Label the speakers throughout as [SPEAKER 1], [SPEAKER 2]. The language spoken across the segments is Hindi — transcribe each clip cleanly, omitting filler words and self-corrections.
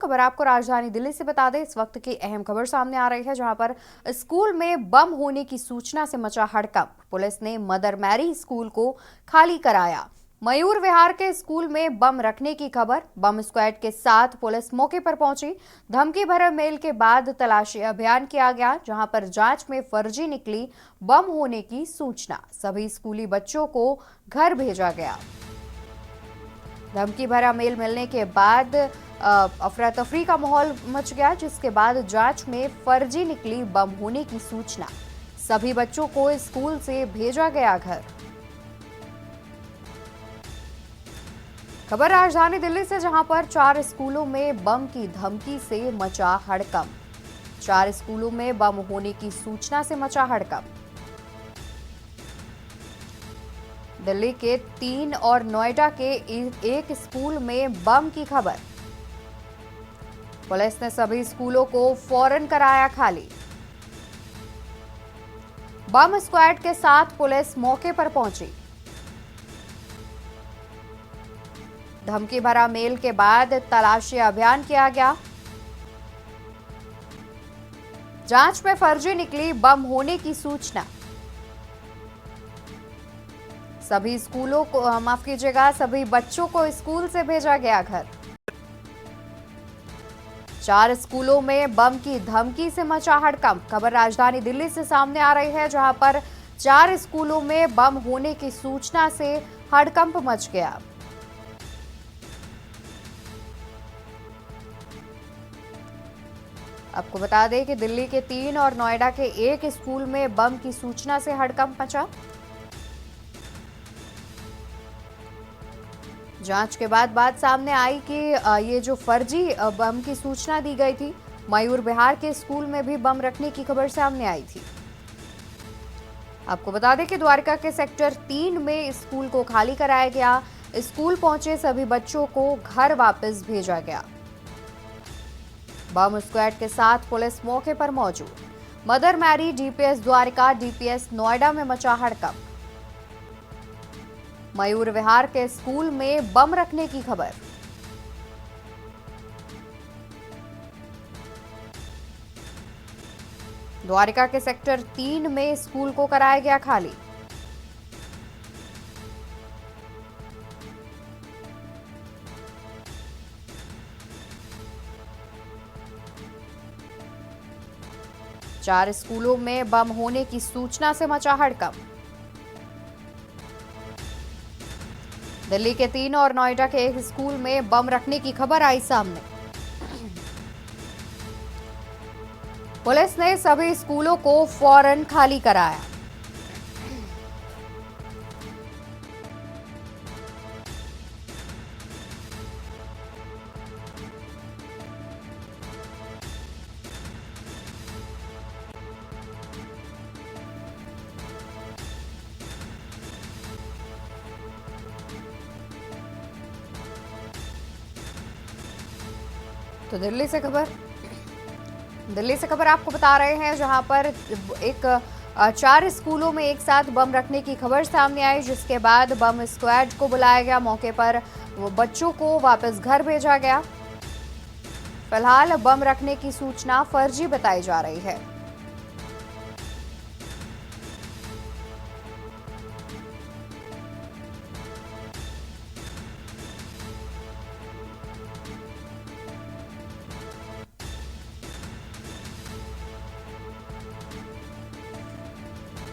[SPEAKER 1] खबर आपको राजधानी दिल्ली से बता दें। इस वक्त की अहम खबर सामने आ रही है, जहां पर स्कूल में बम होने की सूचना से मचा हड़कंप। पुलिस ने मदर मैरी स्कूल को खाली कराया। मयूर विहार के स्कूल में बम रखने की खबर। बम स्क्वाड के साथ पुलिस मौके पर पहुंची। धमकी भरे मेल के बाद तलाशी अभियान किया गया, जहां पर जांच में फर्जी निकली बम होने की सूचना। सभी स्कूली बच्चों को घर भेजा गया। धमकी भरा मेल मिलने के बाद अफरा तफरी का माहौल मच गया, जिसके बाद जांच में फर्जी निकली बम होने की सूचना। सभी बच्चों को स्कूल से भेजा गया घर। खबर राजधानी दिल्ली से, जहां पर 4 स्कूलों में बम की धमकी से मचा हड़कंप। 4 स्कूलों में बम होने की सूचना से मचा हड़कंप। दिल्ली के 3 और नोएडा के एक स्कूल में बम की खबर। पुलिस ने सभी स्कूलों को फौरन कराया खाली। बम स्क्वाड के साथ पुलिस मौके पर पहुंची। धमकी भरा मेल के बाद तलाशी अभियान किया गया। जांच में फर्जी निकली बम होने की सूचना। सभी स्कूलों को माफ कीजिएगा, सभी बच्चों को स्कूल से भेजा गया घर। 4 स्कूलों में बम की धमकी से मचा हड़कंप। खबर राजधानी दिल्ली से सामने आ रही है, जहां पर 4 स्कूलों में बम होने की सूचना से हड़कंप मच गया। आपको बता दें कि दिल्ली के 3 और नोएडा के एक स्कूल में बम की सूचना से हड़कंप मचा। जांच के बाद बात सामने आई कि ये जो फर्जी बम की सूचना दी गई थी, मयूर विहार के स्कूल में भी बम रखने की खबर सामने आई थी। आपको बता दें कि द्वारका के सेक्टर 3 में स्कूल को खाली कराया गया। स्कूल पहुंचे सभी बच्चों को घर वापस भेजा गया। बम स्क्वाड के साथ पुलिस मौके पर मौजूद। Mother Mary, DPS Dwarka, DPS Noida में मचा हड़कंप। मयूर विहार के स्कूल में बम रखने की खबर। द्वारका के सेक्टर 3 में स्कूल को कराया गया खाली। चार स्कूलों में बम होने की सूचना से मचा हड़कंप। दिल्ली के 3 और नोएडा के एक स्कूल में बम रखने की खबर आई सामने। पुलिस ने सभी स्कूलों को फौरन खाली कराया। तो दिल्ली से खबर आपको बता रहे हैं, जहां पर एक 4 स्कूलों में एक साथ बम रखने की खबर सामने आई, जिसके बाद बम स्क्वाड को बुलाया गया। मौके पर वो बच्चों को वापस घर भेजा गया। फिलहाल बम रखने की सूचना फर्जी बताई जा रही है।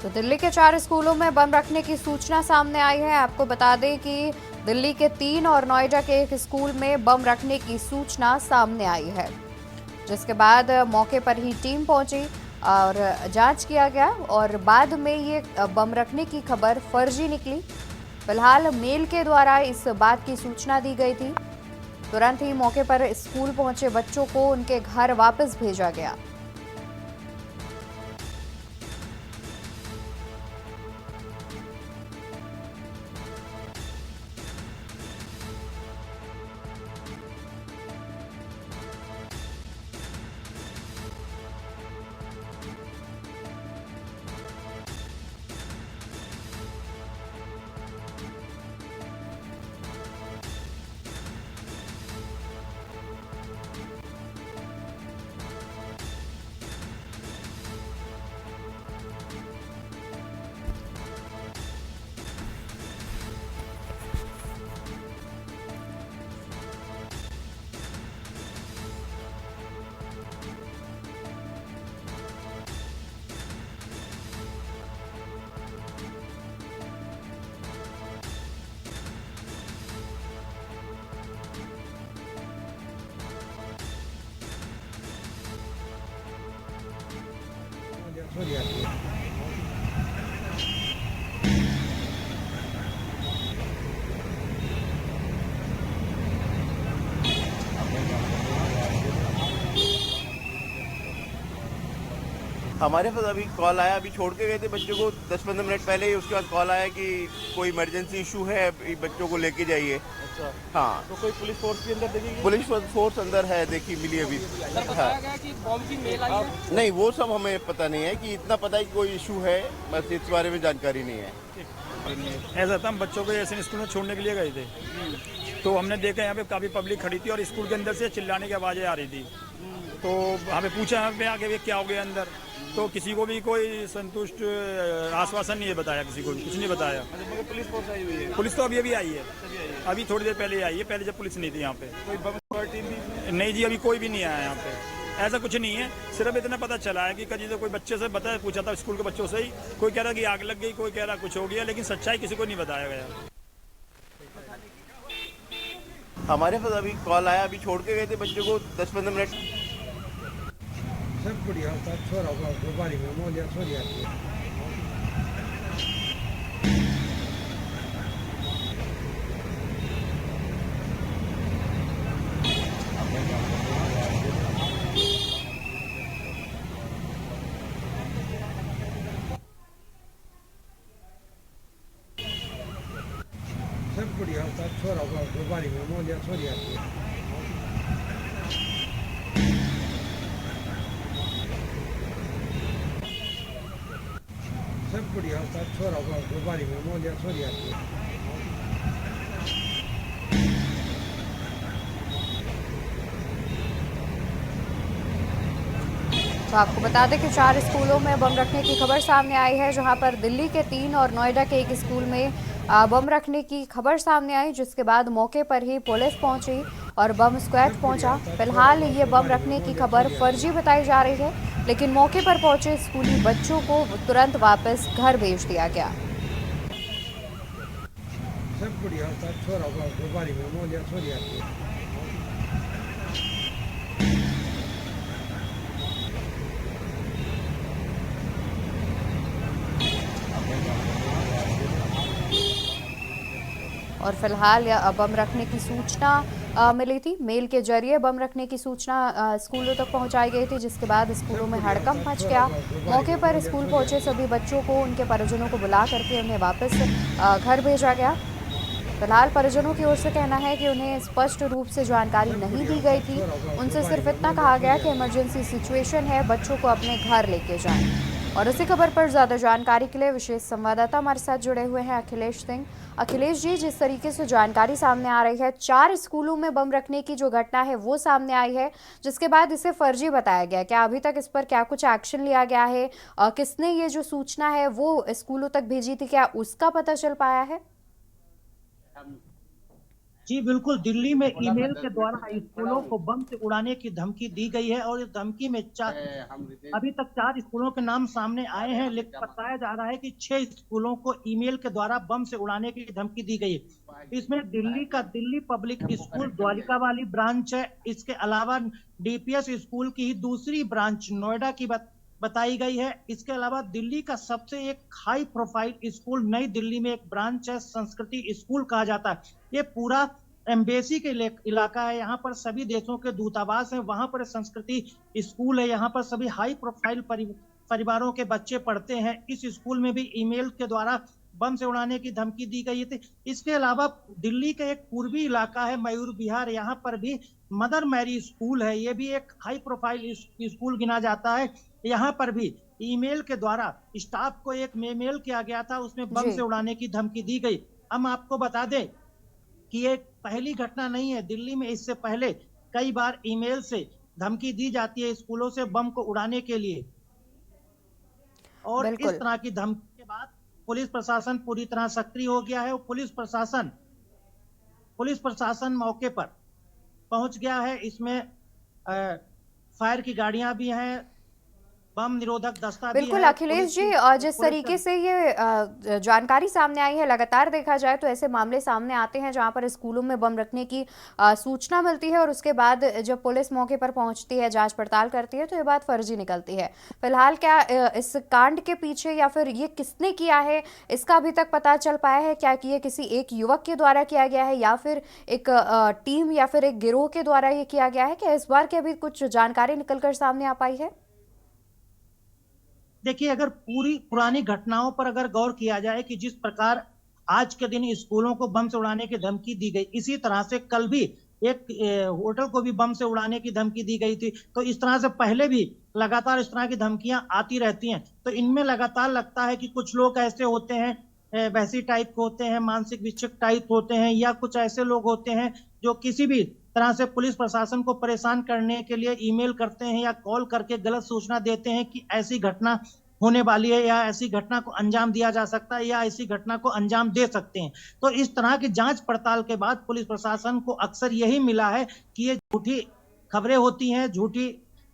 [SPEAKER 1] तो दिल्ली के 4 स्कूलों में बम रखने की सूचना सामने आई है। आपको बता दें कि दिल्ली के 3 और नोएडा के एक स्कूल में बम रखने की सूचना सामने आई है, जिसके बाद मौके पर ही टीम पहुंची और जांच किया गया और बाद में ये बम रखने की खबर फर्जी निकली। फिलहाल मेल के द्वारा इस बात की सूचना दी गई थी। तुरंत ही मौके पर स्कूल पहुंचे बच्चों को उनके घर वापस भेजा गया।
[SPEAKER 2] हमारे पास अभी कॉल आया, अभी छोड़ के गए थे बच्चों को 10-15 मिनट पहले ही। उसके बाद कॉल आया कि कोई इमरजेंसी इशू है, अभी बच्चों को लेके जाइए।
[SPEAKER 3] अच्छा,
[SPEAKER 2] हाँ,
[SPEAKER 3] तो कोई पुलिस फोर्स के अंदर देखी?
[SPEAKER 2] पुलिस फोर्स अंदर है, देखी मिली अभी।
[SPEAKER 4] सर बताया गया कि बॉम्ब की मेल आई है।
[SPEAKER 2] नहीं, वो सब हमें पता नहीं है, कि इतना पता है कि कोई इशू है, बस इस बारे में जानकारी नहीं है।
[SPEAKER 5] ऐसा था, हम बच्चों को ऐसे स्कूल में छोड़ने के लिए गए थे, तो हमने देखा यहाँ पे काफ़ी पब्लिक खड़ी थी और स्कूल के अंदर से चिल्लाने की आवाज़ें आ रही थी। तो हमें पूछा यहाँ पे आके क्या हो गया अंदर, तो किसी को भी कोई संतुष्ट आश्वासन नहीं है बताया, किसी को भी कुछ नहीं बताया।
[SPEAKER 3] मगर पुलिस फोर्स आई हुई है?
[SPEAKER 5] पुलिस तो अभी अभी आई है, अभी थोड़ी देर पहले आई है, पहले जब पुलिस नहीं थी यहाँ पे।
[SPEAKER 3] कोई बम स्क्वाड टीम भी?
[SPEAKER 5] नहीं जी, अभी कोई भी नहीं आया यहाँ पे, ऐसा कुछ नहीं है। सिर्फ इतना पता चला है कि कभी तो कोई बच्चे से पूछा था स्कूल के बच्चों से ही, कोई कह रहा कि आग लग गई, कोई कह रहा कुछ हो गया, लेकिन सच्चाई किसी को नहीं बताया गया।
[SPEAKER 2] हमारे पास अभी कॉल आया, अभी छोड़ के गए थे बच्चों को 10-15 मिनट।
[SPEAKER 6] सब बढ़िया होता, छोरा को बारी में मोलिया छोड़ी आती है। सब बढ़िया होता, छोरा को बारी में मोलिया छोड़ी आती है। सब बढ़िया होता, छोरा को बारी में मोलिया छोड़ी आती है।
[SPEAKER 1] तो आपको बता दें कि 4 स्कूलों में बम रखने की खबर सामने आई है, जहां पर दिल्ली के 3 और नोएडा के एक स्कूल में बम रखने की खबर सामने आई, जिसके बाद मौके पर ही पुलिस पहुंची और बम स्क्वाड पहुंचा। फिलहाल ये बम रखने की खबर फर्जी बताई जा रही है, लेकिन मौके पर पहुंचे स्कूली बच्चों को तुरंत वापस घर भेज दिया गया।
[SPEAKER 6] सब बढ़िया होता, छोरा को बारी में मोलिया छोड़ी आती है।
[SPEAKER 1] और फिलहाल बम रखने की सूचना मिली थी, मेल के जरिए बम रखने की सूचना स्कूलों तक पहुंचाई गई थी, जिसके बाद स्कूलों में हड़कंप मच गया। मौके पर स्कूल पहुंचे सभी बच्चों को, उनके परिजनों को बुला करके उन्हें वापस घर भेजा गया। फिलहाल परिजनों की ओर से कहना है कि उन्हें स्पष्ट रूप से जानकारी नहीं दी गई थी, उनसे सिर्फ इतना कहा गया कि इमरजेंसी सिचुएशन है, बच्चों को अपने घर लेके जाएं। और इसी खबर पर ज्यादा जानकारी के लिए विशेष संवाददाता हमारे साथ जुड़े हुए हैं अखिलेश सिंह। अखिलेश जी, जिस तरीके से जानकारी सामने आ रही है, 4 स्कूलों में बम रखने की जो घटना है वो सामने आई है, जिसके बाद इसे फर्जी बताया गया, क्या अभी तक इस पर क्या कुछ एक्शन लिया गया है? किसने ये जो सूचना है वो स्कूलों तक भेजी थी, क्या उसका पता चल पाया है?
[SPEAKER 7] जी बिल्कुल, दिल्ली में ईमेल के द्वारा स्कूलों को बम से उड़ाने की धमकी दी गई है और इस धमकी में अभी तक 4 स्कूलों के नाम सामने आए हैं, लेकिन बताया जा रहा है कि 6 स्कूलों को ईमेल के द्वारा बम से उड़ाने की धमकी दी गई है। इसमें दिल्ली का दिल्ली पब्लिक स्कूल द्वारिका वाली ब्रांच है, इसके अलावा डीपीएस स्कूल की ही दूसरी ब्रांच नोएडा की बताई गई है। इसके अलावा दिल्ली का सबसे एक हाई प्रोफाइल स्कूल नई दिल्ली में एक ब्रांच है, संस्कृति स्कूल कहा जाता है। ये पूरा एम्बेसी के इलाका है, यहाँ पर सभी देशों के दूतावास हैं, वहां पर संस्कृति स्कूल है, यहाँ पर सभी हाई प्रोफाइल परिवारों के बच्चे पढ़ते हैं। इस स्कूल में भी ईमेल के द्वारा बम से उड़ाने की धमकी दी गई थी। इसके अलावा दिल्ली का एक पूर्वी इलाका है मयूर विहार, यहाँ पर भी मदर मैरी स्कूल है, ये भी एक हाई प्रोफाइल स्कूल गिना जाता है। यहाँ पर भी ईमेल के द्वारा स्टाफ को एक मेल किया गया था, उसमें बम से उड़ाने की धमकी दी गई। हम आपको बता दें कि ये पहली घटना नहीं है, दिल्ली में इससे पहले कई बार ईमेल से धमकी दी जाती है स्कूलों से बम को उड़ाने के लिए, और इस तरह की धमकी के बाद पुलिस प्रशासन पूरी तरह सक्रिय हो गया है। पुलिस प्रशासन मौके पर पहुंच गया है। इसमें फायर की गाड़ियां भी हैं, बम निरोधक दस्ता भी
[SPEAKER 1] बिल्कुल
[SPEAKER 7] है।
[SPEAKER 1] अखिलेश
[SPEAKER 7] पुलिस
[SPEAKER 1] जी,
[SPEAKER 7] की-
[SPEAKER 1] जिस
[SPEAKER 7] पुलिस
[SPEAKER 1] तरीके से ये जानकारी सामने आई है, लगातार देखा जाए तो ऐसे मामले सामने आते हैं जहां पर स्कूलों में बम रखने की सूचना मिलती है और उसके बाद जब पुलिस मौके पर पहुंचती है, जांच पड़ताल करती है, तो ये बात फर्जी निकलती है। फिलहाल क्या इस कांड के पीछे या फिर ये किसने किया है, इसका अभी तक पता चल पाया है क्या कि ये किसी एक युवक के द्वारा किया गया है या फिर एक टीम या फिर एक गिरोह के द्वारा ये किया गया है? क्या इस बार की अभी कुछ जानकारी निकलकर सामने आ पाई है?
[SPEAKER 7] देखिए, अगर पूरी पुरानी घटनाओं पर अगर गौर किया जाए कि जिस प्रकार आज के दिन स्कूलों को बम से उड़ाने की धमकी दी गई, इसी तरह से कल भी एक होटल को भी बम से उड़ाने की धमकी दी गई थी। तो इस तरह से पहले भी लगातार इस तरह की धमकियां आती रहती हैं। तो इनमें लगातार लगता है कि कुछ लोग ऐसे होते हैं, वैसी टाइप के होते हैं, मानसिक विक्षिप्त टाइप होते हैं, या कुछ ऐसे लोग होते हैं जो किसी भी तरह से पुलिस प्रशासन को परेशान करने के लिए ईमेल करते हैं या कॉल करके गलत सूचना देते हैं कि ऐसी घटना होने वाली है या ऐसी घटना को अंजाम दिया जा सकता है या ऐसी घटना को अंजाम दे सकते हैं। तो इस तरह की जांच पड़ताल के बाद पुलिस प्रशासन को अक्सर यही मिला है कि ये झूठी खबरें होती हैं, झूठी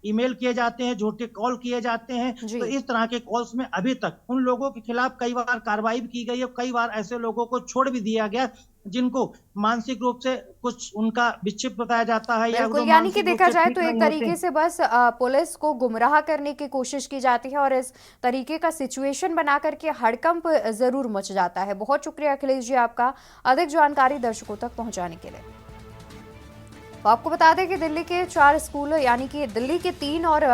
[SPEAKER 7] ईमेल किए जाते हैं, झूठे कॉल किए जाते हैं।
[SPEAKER 1] जी।
[SPEAKER 7] तो इस तरह के कॉल्स में अभी तक उन लोगों के खिलाफ कई बार कार्रवाई भी की गई है, कई बार ऐसे लोगों को छोड़ भी दिया गया जिनको मानसिक रूप से कुछ उनका विक्षिप्त बताया जाता है या
[SPEAKER 1] बिल्कुल,
[SPEAKER 7] जो
[SPEAKER 1] यानी कि
[SPEAKER 7] मानसिक रूप
[SPEAKER 1] देखा
[SPEAKER 7] से
[SPEAKER 1] जाए
[SPEAKER 7] ठीक
[SPEAKER 1] तो एक
[SPEAKER 7] नहीं होते
[SPEAKER 1] तरीके
[SPEAKER 7] हैं।
[SPEAKER 1] से बस पुलिस को गुमराह करने की कोशिश की जाती है और इस तरीके का सिचुएशन बना करके हड़कंप जरूर मच जाता है। बहुत शुक्रिया अखिलेश जी आपका अधिक जानकारी दर्शकों तक पहुंचाने के लिए। तो आपको बता दें कि दिल्ली के 4 स्कूल यानी कि दिल्ली के 3 और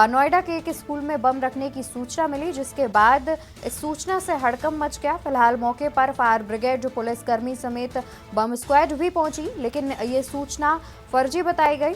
[SPEAKER 1] नोएडा के एक स्कूल में बम रखने की सूचना मिली, जिसके बाद इस सूचना से हड़कंप मच गया। फिलहाल मौके पर फायर ब्रिगेड, पुलिसकर्मी समेत बम स्क्वाड भी पहुंची, लेकिन ये सूचना फर्जी बताई गई।